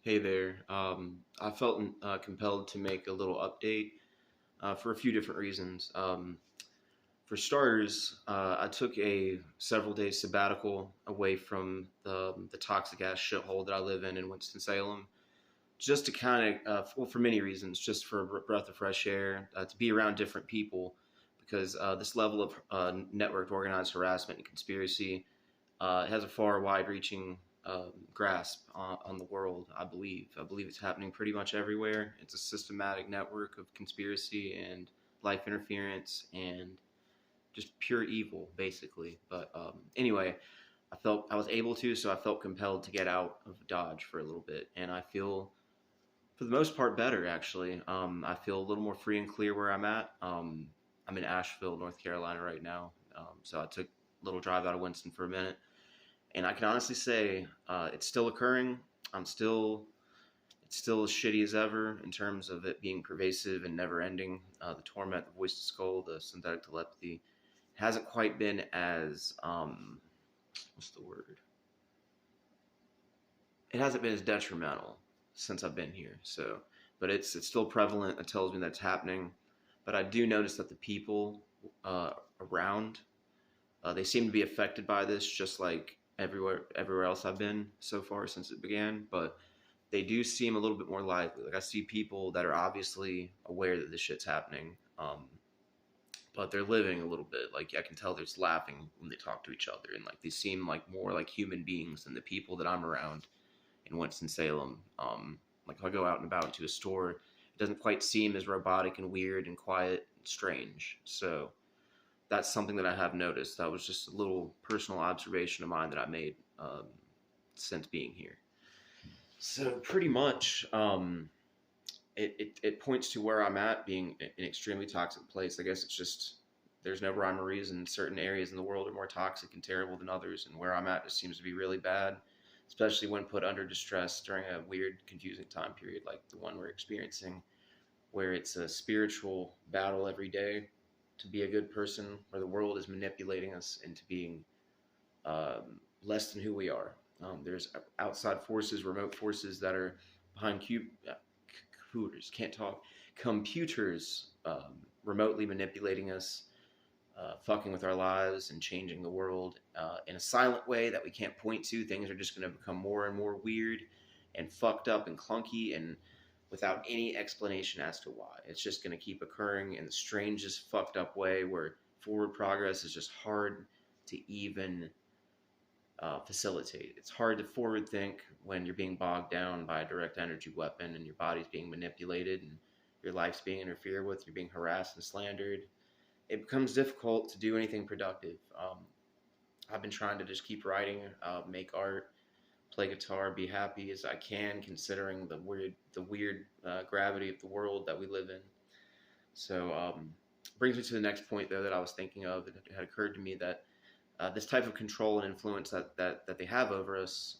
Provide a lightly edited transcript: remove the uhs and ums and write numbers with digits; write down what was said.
Hey there. I felt compelled to make a little update for a few different reasons. For starters, I took a several days sabbatical away from the toxic ass shithole that I live in Winston Salem, just to kind of, well, for many reasons, just for a breath of fresh air, to be around different people, because this level of networked organized harassment and conspiracy has a far wide-reaching grasp on the world. I believe it's happening pretty much everywhere. It's a systematic network of conspiracy and life interference and just pure evil, basically. But anyway, I was able to, so I felt compelled to get out of Dodge for a little bit, and I feel, for the most part, better actually. I feel a little more free and clear where I'm at. I'm in Asheville, North Carolina right now, so I took a little drive out of Winston for a minute, and I can honestly say it's still occurring. I'm still It's still as shitty as ever in terms of it being pervasive and never ending. The torment, the voice to skull, the synthetic telepathy hasn't quite been as what's the word? It hasn't been as detrimental since I've been here. So, but it's still prevalent. It tells me that's happening. But I do notice that the people uh, around they seem to be affected by this, just like everywhere else I've been so far since it began. But they do seem a little bit more lively. Like I see people that are obviously aware that this shit's happening, but they're living a little bit. Like I can tell they're just laughing when they talk to each other, and like they seem like more like human beings than the people that I'm around in Winston Salem. Like if I go out and about into a store, it doesn't quite seem as robotic and weird and quiet and strange. So that's something that I have noticed. That was just a little personal observation of mine that I made since being here. So pretty much, it points to where I'm at being an extremely toxic place. I guess it's just there's no rhyme or reason. Certain areas in the world are more toxic and terrible than others, and where I'm at just seems to be really bad, especially when put under distress during a weird, confusing time period like the one we're experiencing, where it's a spiritual battle every day to be a good person, where the world is manipulating us into being less than who we are. There's outside forces, remote forces that are behind computers, can't talk, computers remotely manipulating us, fucking with our lives and changing the world in a silent way that we can't point to. Things are just going to become more and more weird and fucked up and clunky and without any explanation as to why. It's just going to keep occurring in the strangest fucked up way where forward progress is just hard to even facilitate. It's hard to forward think when you're being bogged down by a direct energy weapon and your body's being manipulated and your life's being interfered with, you're being harassed and slandered. It becomes difficult to do anything productive. I've been trying to just keep writing, make art, play guitar, be happy as I can, considering the weird gravity of the world that we live in. So, brings me to the next point though that I was thinking of. It had occurred to me that this type of control and influence that they have over us,